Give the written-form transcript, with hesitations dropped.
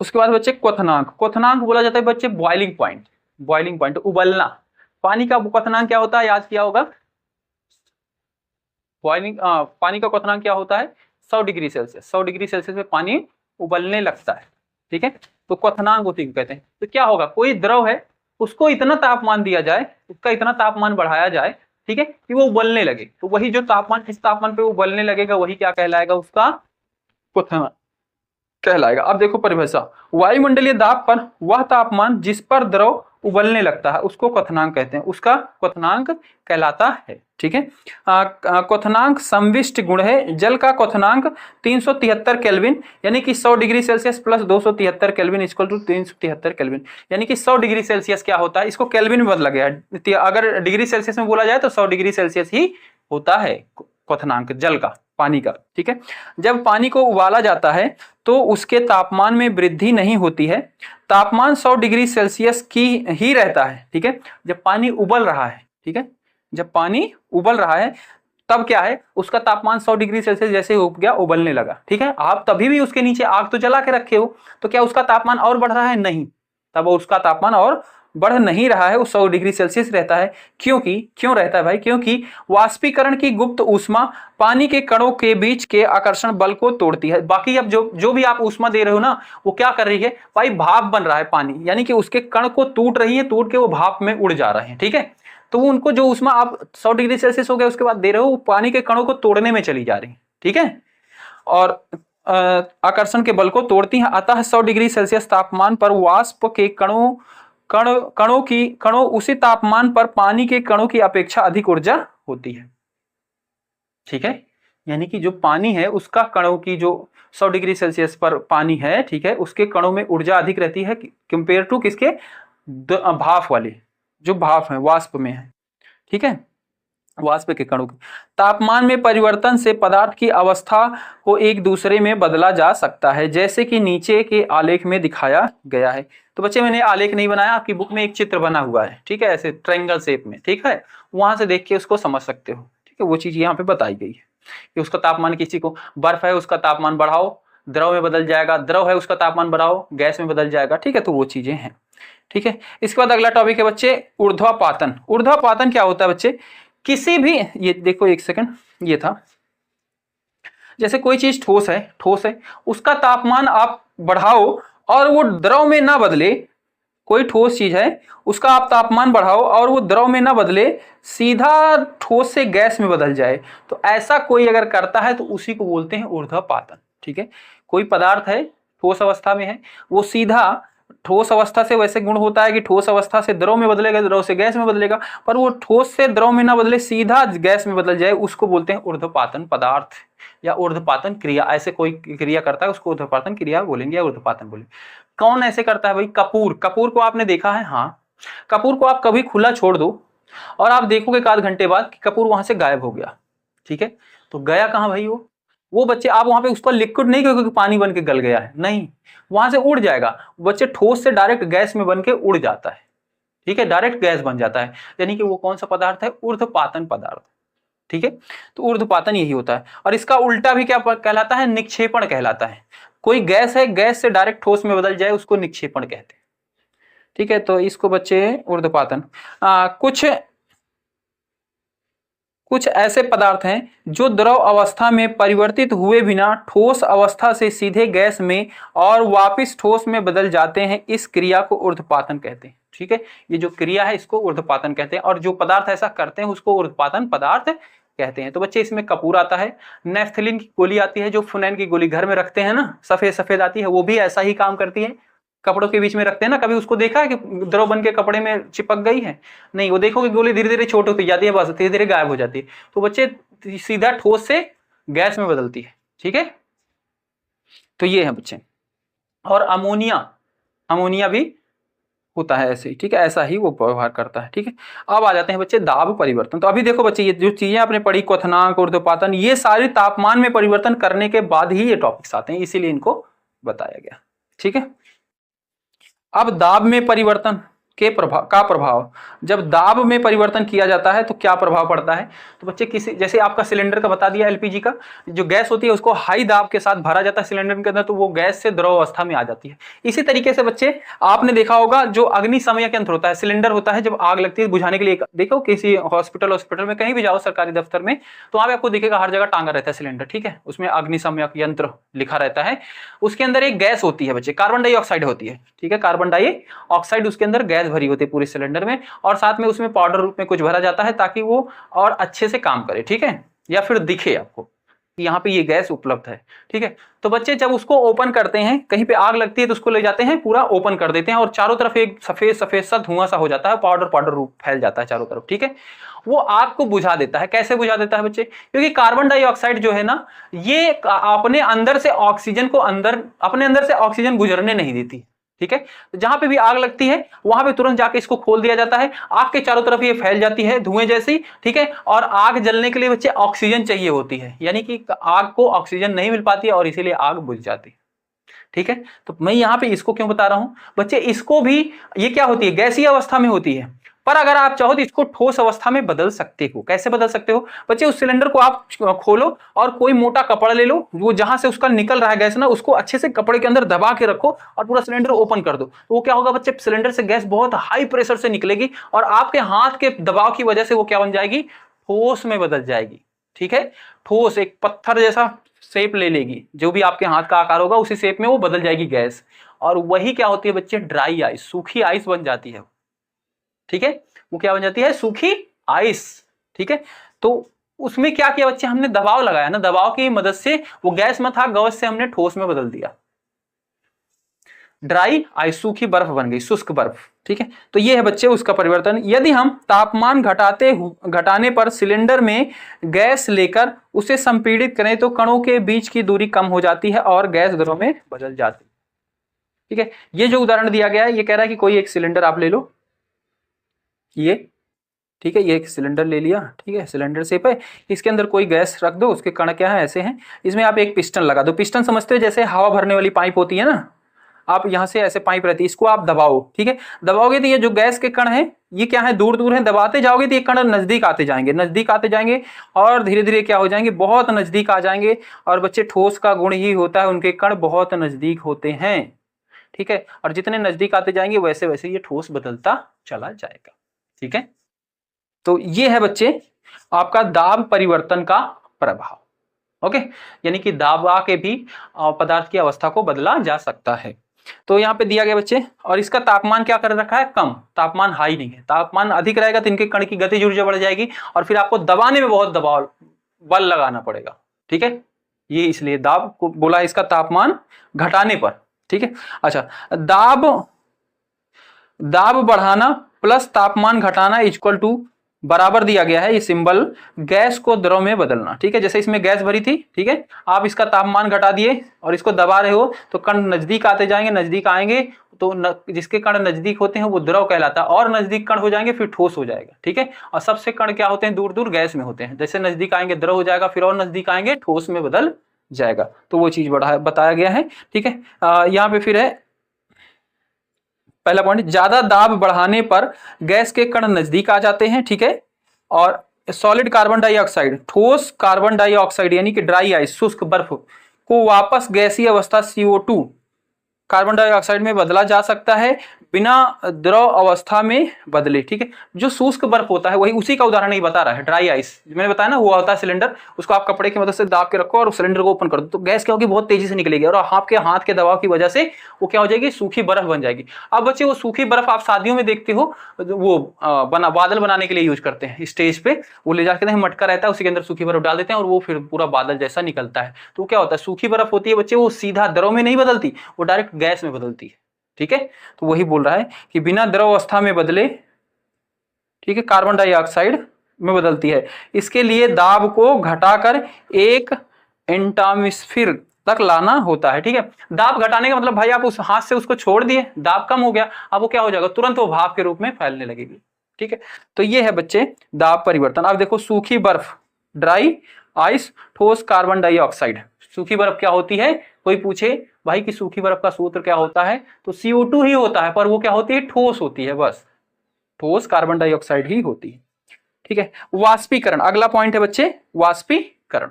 उसके बाद बच्चे क्वथनांक, क्वथनांक बोला जाता है बच्चे बॉइलिंग पॉइंट, बॉइलिंग पॉइंट उबलना। पानी का क्वथनांक क्या होता है, याद किया होगा, बॉइलिंग पानी का क्वथनांक क्या होता है 100 डिग्री सेल्सियस, 100 डिग्री सेल्सियस में पानी उबलने लगता है, ठीक है। तो क्वथनांक होती है कहते हैं। तो क्या होगा, कोई द्रव है उसको इतना तापमान दिया जाए, उसका इतना तापमान बढ़ाया जाए, ठीक है, कि वो उबलने लगे। तो वही जो तापमान, इस तापमान पे उबलने लगेगा, वही क्या कहलाएगा, उसका क्वथनांक कहलाएगा। अब देखो परिभाषा, वायुमंडलीय दाब पर वह तापमान जिस पर द्रव उबलने लगता है उसको क्वथनांक कहते हैं, उसका क्वथनांक कहलाता है, ठीक है। क्वथनांक समविष्ट गुण है। जल का क्वथनांक 373 केल्विन, यानी कि 100 degree Celsius plus 273 kelvin equal to 373 kelvin, यानी कि 100 डिग्री सेल्सियस क्या होता है, इसको केल्विन में बदला गया है। अगर डिग्री सेल्सियस में बोला जाए तो 100 डिग्री सेल्सियस ही होता है क्वथनांक जल का, पानी का, ठीक है। जब पानी को उबाला जाता है तो उसके तापमान में वृद्धि नहीं होती है, तापमान 100 डिग्री सेल्सियस की ही रहता है, ठीक है। जब पानी उबल रहा है, ठीक है, जब पानी उबल रहा है तब क्या है, उसका तापमान 100 डिग्री सेल्सियस जैसे हो गया, उबलने लगा, ठीक है। आप तभी भी उसके नीचे आग तो जला के रखे हो, तो क्या उसका तापमान और बढ़ रहा है, नहीं, तब उसका तापमान और बढ़ नहीं रहा है, वो 100 डिग्री सेल्सियस रहता है। क्योंकि क्यों रहता है भाई, क्योंकि वाष्पीकरण की गुप्त ऊष्मा पानी के कणों के बीच के आकर्षण बल को तोड़ती है। बाकी अब जो भी आप ऊष्मा दे रहे हो ना, वो क्या कर रही है भाई, भाप बन रहा है पानी, यानी कि उसके कण को टूट रही है, टूट के वो भाप में उड़ जा रहे हैं, ठीक है। तो उनको जो ऊष्मा आप 100 डिग्री सेल्सियस हो गया उसके बाद दे रहे हो, वो पानी के कणों को तोड़ने में चली जा रही है, ठीक है, और आकर्षण के बल को तोड़ती हैं। अतः 100 डिग्री सेल्सियस तापमान पर वाष्प के कणों उसी तापमान पर पानी के कणों की अपेक्षा अधिक ऊर्जा होती है, ठीक है। यानी कि जो पानी है उसका कणों की जो 100 डिग्री सेल्सियस पर पानी है, ठीक है, उसके कणों में ऊर्जा अधिक रहती है कंपेयर टू किसके, भाप वाले, जो भाप है वाष्प में है, ठीक है, वाष्प के कणों की। तापमान में परिवर्तन से पदार्थ की अवस्था को एक दूसरे में बदला जा सकता है, जैसे कि नीचे के आलेख में दिखाया गया है। तो बच्चे मैंने आलेख नहीं बनाया, आपकी बुक में एक चित्र बना हुआ है, ठीक है, ऐसे ट्रायंगल शेप में, ठीक है, वहां से देख के उसको समझ सकते हो, ठीक है। वो चीज यहाँ पे बताई गई है कि उसका तापमान, किसी को बर्फ है उसका तापमान बढ़ाओ द्रव में बदल जाएगा, द्रव है उसका तापमान बढ़ाओ गैस में बदल जाएगा, ठीक है। तो वो चीजें हैं, ठीक है। इसके बाद अगला टॉपिक है बच्चे ऊर्ध्वापातन। ऊर्ध्वापातन क्या होता है बच्चे, किसी भी, ये देखो एक सेकंड, ये था, जैसे कोई चीज ठोस है, ठोस है, उसका तापमान आप बढ़ाओ और वो द्रव में ना बदले, कोई ठोस चीज है उसका आप तापमान बढ़ाओ और वो द्रव में ना बदले, सीधा ठोस से गैस में बदल जाए, तो ऐसा कोई अगर करता है तो उसी को बोलते हैं ऊर्ध्वपातन, ठीक है। कोई पदार्थ है ठोस अवस्था में है, वो सीधा ठोस अवस्था से, वैसे गुण होता है कि ठोस अवस्था से द्रव में बदलेगा, द्रव से गैस में बदलेगा, पर वो ठोस से द्रव में ना बदले सीधा गैस में बदल जाए, उसको बोलते हैं ऊर्ध्वपातन पदार्थ या ऊर्ध्वपातन क्रिया। ऐसे कोई क्रिया करता है उसको ऊर्ध्वपातन क्रिया बोलेंगे या ऊर्ध्वपातन बोलेंगे। कौन ऐसे करता है भाई, कपूर। कपूर को आपने देखा है, हाँ, कपूर को आप कभी खुला छोड़ दो और आप देखोगे एक आध घंटे बाद कि कपूर वहां से गायब हो गया, ठीक है। तो गया कहां भाई वो बच्चे, आप वहां पे उस पर लिक्विड नहीं क्योंकि पानी बन के गल गया है, नहीं, वहां से उड़ जाएगा बच्चे, ठोस से डायरेक्ट गैस में बन के उड़ जाता है, ठीक है, डायरेक्ट गैस बन जाता है, यानी कि वो कौन सा पदार्थ है, ऊर्ध्वपातन पदार्थ, ठीक है। तो ऊर्ध्वपातन यही होता है। और इसका उल्टा भी क्या कहलाता है, निक्षेपण कहलाता है। कोई गैस है, गैस से डायरेक्ट ठोस में बदल जाए उसको निक्षेपण कहते हैं, ठीक है। तो इसको बच्चे ऊर्ध्वपातन। कुछ ऐसे पदार्थ हैं जो द्रव अवस्था में परिवर्तित हुए बिना ठोस अवस्था से सीधे गैस में और वापस ठोस में बदल जाते हैं, इस क्रिया को ऊर्ध्वपातन कहते हैं, ठीक है। ये जो क्रिया है इसको ऊर्ध्वपातन कहते हैं, और जो पदार्थ ऐसा करते हैं उसको ऊर्ध्वपातन पदार्थ कहते हैं। तो बच्चे इसमें कपूर आता है, नेफ्थलीन की गोली आती है, जो फुनैन की गोली घर में रखते हैं ना, सफेद सफेद आती है, वो भी ऐसा ही काम करती है, कपड़ों के बीच में रखते हैं ना। कभी उसको देखा है कि द्रव बन के कपड़े में चिपक गई है, नहीं, वो देखो कि गोली धीरे धीरे छोटी होती जाती है, बस धीरे धीरे गायब हो जाती है। तो बच्चे सीधा ठोस से गैस में बदलती है, ठीक है। तो ये है बच्चे। और अमोनिया, अमोनिया भी होता है ऐसे ही, ठीक है, ऐसा ही वो व्यवहार करता है, ठीक है। अब आ जाते हैं बच्चे दाब परिवर्तन। तो अभी देखो बच्चे, ये जो चीजें आपने पढ़ी, क्वथनांक, ऊर्ध्वपातन, ये सारे तापमान में परिवर्तन करने के बाद ही ये टॉपिक्स आते हैं, इसीलिए इनको बताया गया, ठीक है। अब दाब में परिवर्तन, का प्रभाव, जब दाब में परिवर्तन किया जाता है तो क्या प्रभाव पड़ता है। तो बच्चे किसी, जैसे आपका सिलेंडर का बता दिया, एलपीजी का जो गैस होती है उसको हाई दाब के साथ भरा जाता है सिलेंडर के अंदर, तो वो गैस से द्रव अवस्था में आ जाती है। इसी तरीके से बच्चे आपने देखा होगा जो अग्निशमन यंत्र होता है, सिलेंडर होता है, जब आग लगती है बुझाने के लिए, देखो किसी हॉस्पिटल में कहीं भी जाओ सरकारी दफ्तर में, तो वहां पे आपको दिखेगा हर जगह टांगा रहता है सिलेंडर, ठीक है, उसमें अग्निशमन यंत्र लिखा रहता है। उसके अंदर एक गैस होती है बच्चे, कार्बन डाइऑक्साइड होती है, ठीक है, कार्बन डाइऑक्साइड उसके अंदर गैस भरी होती है पूरे सिलेंडर में, और साथ में उसमें पाउडर रूप में कुछ भरा जाता है ताकि वो और अच्छे से काम करे, ठीक है, या फिर दिखे आपको कि यहाँ पे ये गैस उपलब्ध है, ठीक है। तो बच्चे जब उसको ओपन करते हैं, कहीं पे आग लगती है तो उसको ले जाते हैं, पूरा ओपन कर देते हैं और चारों तरफ एक सफेद सफेद सा धुआं सा हो जाता है, पाउडर रूप फैल जाता है चारों तरफ, ठीक है। वो आग को बुझा देता है। कैसे बुझा देता है बच्चे? क्योंकि कार्बन डाइऑक्साइड जो है ना, ये अपने अंदर से ऑक्सीजन को अपने अंदर से ऑक्सीजन गुजरने नहीं देती, ठीक है। तो जहां पे भी आग लगती है वहां पे तुरंत जाके इसको खोल दिया जाता है, आग के चारों तरफ ये फैल जाती है धुएं जैसी, ठीक है। और आग जलने के लिए बच्चे ऑक्सीजन चाहिए होती है, यानी कि आग को ऑक्सीजन नहीं मिल पाती है और इसीलिए आग बुझ जाती है, ठीक है। तो मैं यहाँ पे इसको क्यों बता रहा हूं बच्चे, इसको भी, ये क्या होती है, गैसीय अवस्था में होती है, पर अगर आप चाहो तो इसको ठोस अवस्था में बदल सकते हो। कैसे बदल सकते हो बच्चे? उस सिलेंडर को आप खोलो और कोई मोटा कपड़ा ले लो, वो जहां से उसका निकल रहा है गैस ना, उसको अच्छे से कपड़े के अंदर दबा के रखो और पूरा सिलेंडर ओपन कर दो। तो वो क्या होगा बच्चे, सिलेंडर से गैस बहुत हाई प्रेशर से निकलेगी और आपके हाथ के दबाव की वजह से वो क्या बन जाएगी, ठोस में बदल जाएगी, ठीक है। ठोस एक पत्थर जैसा शेप ले लेगी, जो भी आपके हाथ का आकार होगा उसी शेप में वो बदल जाएगी गैस, और वही क्या होती है बच्चे, ड्राई आइस, सूखी आइस बन जाती है, ठीक है। वो क्या बन जाती है, सूखी आइस, ठीक है। तो उसमें क्या किया बच्चे, हमने दबाव लगाया ना, दबाव की मदद से वो गैस में था, गैस से हमने ठोस में बदल दिया, ड्राई आइस, सूखी बर्फ बन गई, शुष्क बर्फ, ठीक है। तो ये है बच्चे उसका परिवर्तन। यदि हम तापमान घटाने पर सिलेंडर में गैस लेकर उसे संपीड़ित करें तो कणों के बीच की दूरी कम हो जाती है और गैस द्रव में बदल जाती है, ठीक है। ये जो उदाहरण दिया गया है ये कह रहा है कि कोई एक सिलेंडर आप ले लो, ये, ठीक है, ये एक सिलेंडर ले लिया, ठीक है, सिलेंडर शेप है, इसके अंदर कोई गैस रख दो, उसके कण क्या है, ऐसे हैं, इसमें आप एक पिस्टन लगा दो। पिस्टन समझते हो, जैसे हवा भरने वाली पाइप होती है ना, आप यहां से ऐसे पाइप रहती है, इसको आप दबाओ, ठीक है, दबाओगे तो ये जो गैस के कण है ये क्या है, दूर दूर है, दबाते जाओगे तो ये कण नजदीक आते जाएंगे, नजदीक आते जाएंगे और धीरे धीरे क्या हो जाएंगे, बहुत नजदीक आ जाएंगे। और बच्चे ठोस का गुण ही होता है, उनके कण बहुत नजदीक होते हैं, ठीक है, और जितने नजदीक आते जाएंगे वैसे वैसे ये ठोस बदलता चला जाएगा, ठीक है। तो ये है बच्चे आपका दाब परिवर्तन का प्रभाव, ओके, यानी कि दाबा के भी पदार्थ की अवस्था को बदला जा सकता है। तो यहाँ पे दिया गया बच्चे, और इसका तापमान क्या कर रखा है, कम, तापमान हाई नहीं है, तापमान अधिक रहेगा तो इनके कण की गतिज ऊर्जा बढ़ जाएगी और फिर आपको दबाने में बहुत दबाव बल लगाना पड़ेगा, ठीक है। ये इसलिए दाब को बोला इसका तापमान घटाने पर, ठीक है। अच्छा, दाब बढ़ाना प्लस तापमान घटाना इक्वल टू बराबर दिया गया है, ये सिंबल, गैस को द्रव में बदलना, ठीक है। जैसे इसमें गैस भरी थी, ठीक है, आप इसका तापमान घटा दिए और इसको दबा रहे हो तो कण नजदीक आते जाएंगे, नजदीक आएंगे तो जिसके कण नजदीक होते हैं वो द्रव कहलाता है, और नजदीक कण हो जाएंगे फिर ठोस हो जाएगा, ठीक है। और सबसे कण क्या होते हैं, दूर दूर गैस में होते हैं, जैसे नजदीक आएंगे द्रव हो जाएगा, फिर और नजदीक आएंगे ठोस में बदल जाएगा। तो वो चीज बताया गया है, ठीक है। यहाँ पे फिर है पहला पॉइंट, ज्यादा दाब बढ़ाने पर गैस के कण नजदीक आ जाते हैं, ठीक है। और सॉलिड कार्बन डाइऑक्साइड, ठोस कार्बन डाइऑक्साइड यानी कि ड्राई आइस, शुष्क बर्फ को वापस गैसीय अवस्था CO2 कार्बन डाइऑक्साइड में बदला जा सकता है बिना द्रव अवस्था में बदले, ठीक है। जो शुष्क बर्फ होता है वही उसी का उदाहरण ही बता रहा है, ड्राई आइस मैंने बताया ना, हुआ होता है सिलेंडर, उसको आप कपड़े की मदद से दाब के रखो और सिलेंडर को ओपन कर दो तो गैस क्या होगी, बहुत तेजी से निकलेगी और आपके हाथ के दबाव की वजह से वो क्या हो जाएगी, सूखी बर्फ बन जाएगी। अब बच्चे वो सूखी बर्फ आप शादियों में देखते हो, वो बादल बनाने के लिए यूज करते हैं, स्टेज पे वो ले जाके मटका रहता है, उसी के अंदर सूखी बर्फ डाल देते हैं और वो फिर पूरा बादल जैसा निकलता है। तो क्या होता है, सूखी बर्फ होती है बच्चे, वो सीधा द्रव में नहीं बदलती, वो डायरेक्ट गैस में बदलती है, ठीक है। तो वही बोल रहा है कि बिना द्रव अवस्था में बदले, ठीक है, कार्बन डाइऑक्साइड में बदलती है। इसके लिए दाब को घटाकर एक एटमॉस्फेयर तक लाना होता है, ठीक है। दाब घटाने का मतलब भाई आप उस हाथ से उसको छोड़ दिए, दाब कम हो गया, अब वो क्या हो जाएगा, तुरंत वो भाप के रूप में फैलने लगेगी, ठीक है। तो ये है बच्चे दाब परिवर्तन। अब देखो, सूखी बर्फ, ड्राई आइस, ठोस कार्बन डाइऑक्साइड। सूखी बर्फ क्या होती है, कोई पूछे भाई कि सूखी बर्फ का सूत्र क्या होता है, तो CO2 ही होता है, पर वो क्या होती है, ठोस होती है, बस ठोस कार्बन डाइऑक्साइड ही होती है। ठीक है, वाष्पीकरण अगला पॉइंट है बच्चे, वाष्पीकरण।